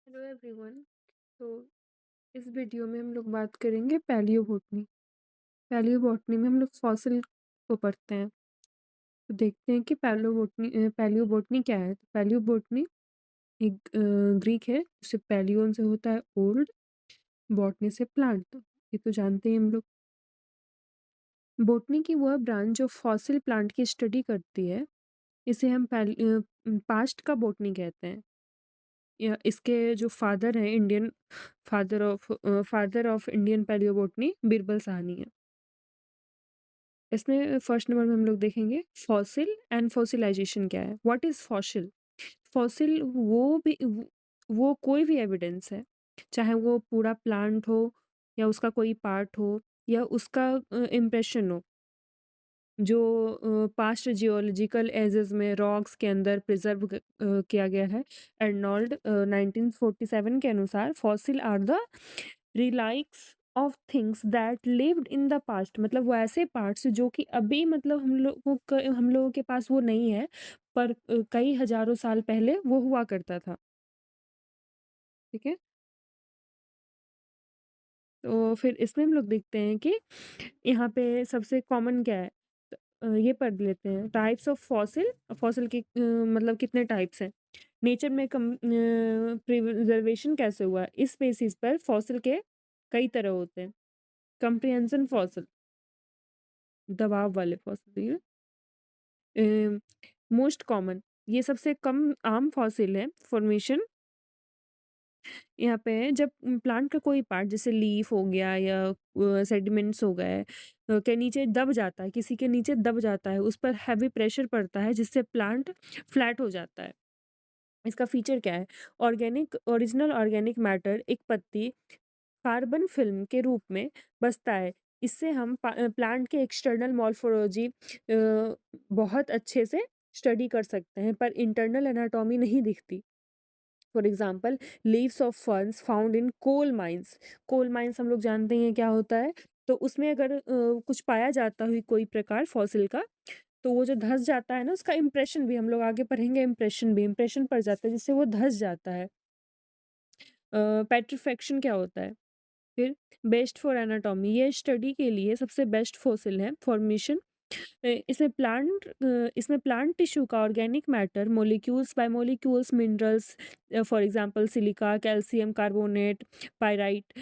Hello everyone. तो इस video में हम लोग बात करेंगे पैलियोबोटनी। पैलियोबोटनी में हम लोग फॉसिल को पढ़ते हैं। तो देखते हैं कि पैलियोबोटनी क्या है। तो पैलियोबोटनी एक ग्रीक है, जिससे पैलियोन से होता है ओल्ड, बॉटनी से प्लांट। तो ये तो जानते हैं हम लोग। बोटनी की वह ब्रांच जो फॉसिल प्लांट की स्टडी करती है, इसे हम पास्ट का बोटनी कहते हैं। या इसके जो फादर हैं, Indian father of Indian palaeobotany Birbal Sahni है। इसमें फर्स्ट नंबर में हम लोग देखेंगे फॉसिल एंड फॉसिलाइजेशन क्या है। What is fossil? फॉसिल वो कोई भी एविडेंस है, चाहे वो पूरा प्लांट हो या उसका कोई पार्ट हो या उसका इम्प्रेशन हो, जो पास्ट जियोलॉजिकल एजेस में रॉक्स के अंदर प्रिजर्व किया गया है। अर्नोल्ड 1947 के अनुसार fossil are the relics of things that lived in the past. मतलब वो ऐसे पार्ट्स जो कि अभी मतलब हम लोगों के पास वो नहीं है, पर कई हजारों साल पहले वो हुआ करता था। ठीक है। तो फिर इसमें हम लोग देखते हैं कि यहाँ पे सबसे कॉमन क्या है। तो, ये पढ़ लेते हैं टाइप्स ऑफ फॉसिल। फॉसिल के मतलब कितने टाइप्स हैं। नेचर में प्रिजर्वेशन कैसे हुआ, इस बेसिस पर फॉसिल के कई तरह होते हैं। कंप्रिहेंशन फॉसिल, दबाव वाले फॉसिल। मोस्ट कॉमन, ये सबसे कम आम फॉसिल है फॉर्मेशन। यहाँ पे जब प्लांट का कोई पार्ट जैसे लीफ हो गया या सेडिमेंट्स हो गए के नीचे दब जाता है, किसी के नीचे दब जाता है, उस पर हैवी प्रेशर पड़ता है जिससे प्लांट फ्लैट हो जाता है। इसका फीचर क्या है? ओरिजिनल ऑर्गेनिक मैटर एक पत्ती कार्बन फिल्म के रूप में बसता है। इससे हम प्लांट के एक्सटर्नल मॉर्फोलॉजी बहुत अच्छे से स्टडी कर सकते हैं, पर इंटरनल एनाटॉमी नहीं दिखती। For example, leaves of ferns found in coal mines. Coal mines हम लोग जानते हैं क्या होता है। तो उसमें अगर कुछ पाया जाता है कोई प्रकार फॉसिल का, तो वो जो धँस जाता है ना, उसका इम्प्रेशन भी हम लोग आगे पढ़ेंगे। इम्प्रेशन पड़ जाता है जिससे वो धँस जाता है। पेट्रीफैक्शन क्या होता है? फिर बेस्ट फॉर एनाटॉमी, ये स्टडी के लिए सबसे बेस्ट फॉसिल है। फॉर्मेशन, इसमें प्लांट टिश्यू का organic matter molecules by molecules minerals, for example silica, calcium carbonate, pyrite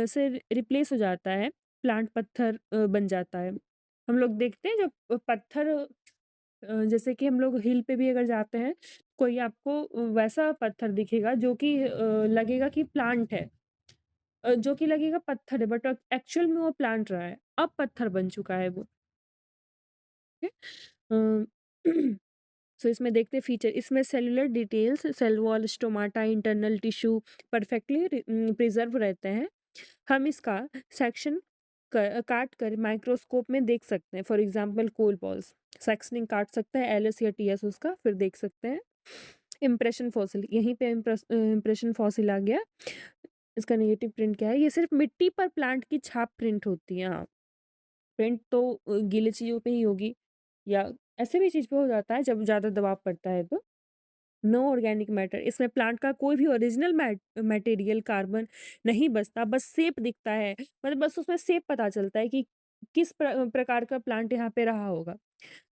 से रिप्लेस हो जाता है। प्लांट पत्थर बन जाता है। हम लोग देखते हैं जब पत्थर जैसे कि हम लोग हिल पे भी अगर जाते हैं, कोई आपको वैसा पत्थर दिखेगा जो कि लगेगा कि प्लांट है, जो कि लगेगा पत्थर है, बट एक्चुअल में वो प्लांट रहा है, अब पत्थर बन चुका है वो। ठीक है। सो इसमें देखते हैं फीचर। इसमें cellular details, cell wall, stomata, internal tissue perfectly preserve रहते हैं। हम इसका सेक्शन काट कर माइक्रोस्कोप में देख सकते हैं। For example coal balls, sectioning काट सकते हैं एलएस या टीएस उसका, फिर देख सकते हैं। इम्प्रेशन फॉसिल, यहीं पे इम्प्रेशन फॉसिल आ गया। इसका नेगेटिव प्रिंट क्या है? ये सिर्फ मिट्टी पर प्लांट की छाप प्रिंट होती है। हाँ, प्रिंट तो गीली चीज़ों पे ही होगी, या ऐसे भी चीज़ पे हो जाता है जब ज़्यादा दबाव पड़ता है तो। नो ऑर्गेनिक मैटर, इसमें प्लांट का कोई भी ओरिजिनल मटेरियल कार्बन नहीं बचता, बस शेप दिखता है। मतलब बस उसमें शेप पता चलता है कि किस प्रकार का प्लांट यहाँ पे रहा होगा।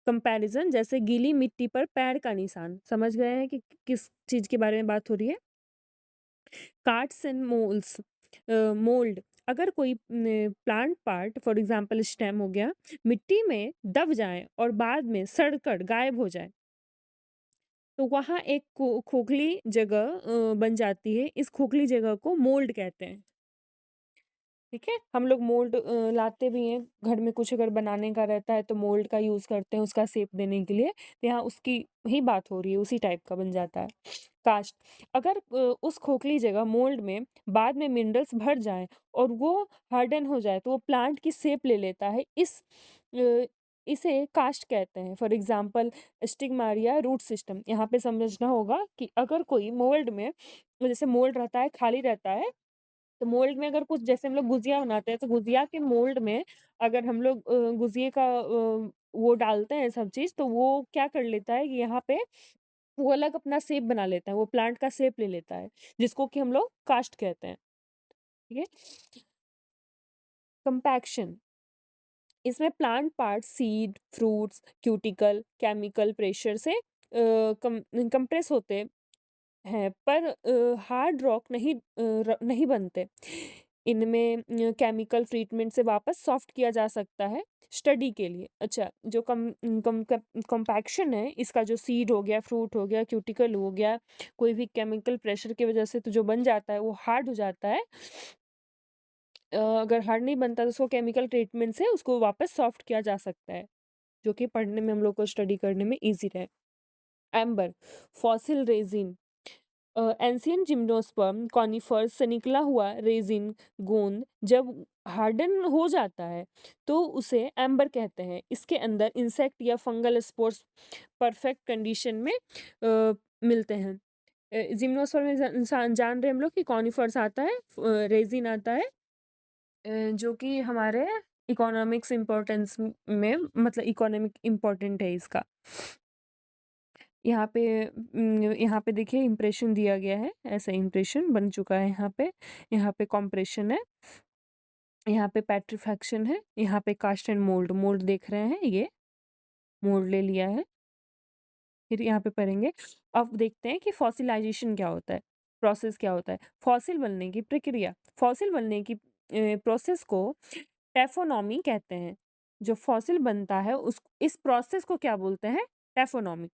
कंपैरिजन, जैसे गीली मिट्टी पर पैर का निशान, समझ गए हैं कि किस चीज़ के बारे में बात हो रही है। कार्ड्स एंड मोल्ड, अगर कोई plant part for example stem हो गया, मिट्टी में दब जाए और बाद में सड़कर गायब हो जाए, तो वहाँ एक खोखली जगह बन जाती है। इस खोखली जगह को मोल्ड कहते हैं। ठीक है। हम लोग मोल्ड लाते भी हैं घर में, कुछ अगर बनाने का रहता है तो मोल्ड का यूज़ करते हैं उसका शेप देने के लिए। तो यहाँ उसकी ही बात हो रही है, उसी टाइप का बन जाता है। कास्ट, अगर उस खोखली जगह मोल्ड में बाद में मिनरल्स भर जाएं और वो हार्डन हो जाए, तो वो प्लांट की शेप ले लेता है। अ, इसे कास्ट कहते हैं। For example Stigmaria root system. यहाँ पे समझना होगा कि अगर कोई मोल्ड में, जैसे मोल्ड रहता है खाली रहता है, तो मोल्ड में अगर कुछ, जैसे हम लोग गुजिया बनाते हैं, तो गुजिया के मोल्ड में अगर हम लोग गुजिये का वो डालते हैं सब चीज़, तो वो क्या कर लेता है कि यहाँ पे वो अलग अपना शेप बना लेता है, वो प्लांट का शेप ले लेता है, जिसको कि हम लोग कास्ट कहते हैं, ठीक है? कंपैक्शन, इसमें plant part seed, fruits, cuticle, chemical pressure से कंप्रेस होते हैं, पर हार्ड रॉक नहीं बनते। इनमें केमिकल ट्रीटमेंट से वापस सॉफ्ट किया जा सकता है स्टडी के लिए। अच्छा, जो कंपैक्शन है, इसका जो सीड हो गया, फ्रूट हो गया, क्यूटिकल हो गया, कोई भी केमिकल प्रेशर की वजह से तो जो बन जाता है वो हार्ड हो जाता है। अगर हार्ड नहीं बनता तो उसको केमिकल ट्रीटमेंट से उसको वापस सॉफ्ट किया जा सकता है, जो कि पढ़ने में हम लोग को स्टडी करने में ईज़ी रहे। Amber, fossil resin, ancient gymnosperm conifers से निकला हुआ रेज़िन गोंद जब हार्डन हो जाता है, तो उसे एम्बर कहते हैं। इसके अंदर इंसेक्ट या फंगल स्पोर्स परफेक्ट कंडीशन में मिलते हैं। जिम्नोस्पर्म में जान रहे हैं हम लोग कि कॉनिफर्स आता है, रेज़िन आता है, जो कि हमारे इकोनॉमिक्स इम्पोर्टेंस में मतलब इकोनॉमिक इम्पोर्टेंट है इसका। यहाँ पे देखिए इम्प्रेशन दिया गया है, ऐसा इम्प्रेशन बन चुका है यहाँ पे कॉम्प्रेशन है, यहाँ पे पेट्रीफैक्शन है, यहाँ पे कास्ट एंड मोल्ड, मोल्ड देख रहे हैं ये, मोल्ड ले लिया है। फिर यहाँ पे पढ़ेंगे। अब देखते हैं कि फॉसिलाइजेशन क्या होता है, प्रोसेस क्या होता है। फॉसिल बनने की प्रक्रिया, फॉसिल बनने की प्रोसेस को टैफोनॉमी कहते हैं। जो फॉसिल बनता है उस इस प्रोसेस को क्या बोलते हैं? टैफोनॉमी।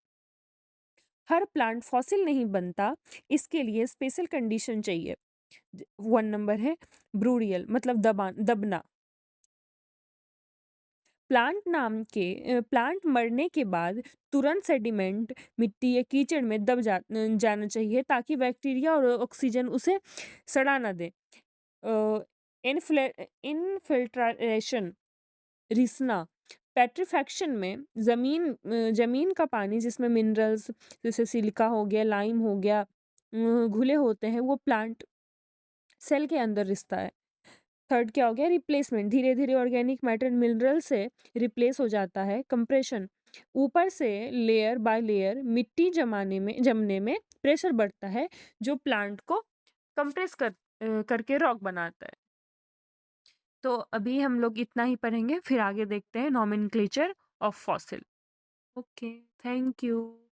हर प्लांट फॉसिल नहीं बनता, इसके लिए स्पेशल कंडीशन चाहिए। 1 नंबर है ब्रूडियल, मतलब दबना। प्लांट मरने के बाद तुरंत सेडिमेंट, मिट्टी या कीचड़ में जाना चाहिए, ताकि बैक्टीरिया और ऑक्सीजन उसे सड़ा ना दे। इनफिल्ट्रेशन, रिसना, पेट्रीफैक्शन में जमीन का पानी जिसमें मिनरल्स जैसे सिलिका हो गया, लाइम हो गया, घुले होते हैं, वो प्लांट सेल के अंदर रिसता है। थर्ड क्या हो गया? रिप्लेसमेंट, धीरे धीरे ऑर्गेनिक मैटर मिनरल से रिप्लेस हो जाता है। कंप्रेशन, ऊपर से लेयर बाय लेयर मिट्टी जमने में प्रेशर बढ़ता है, जो प्लांट को कंप्रेस करके रॉक बनाता है। तो अभी हम लोग इतना ही पढ़ेंगे, फिर आगे देखते हैं nomenclature of fossil. Okay, thank you.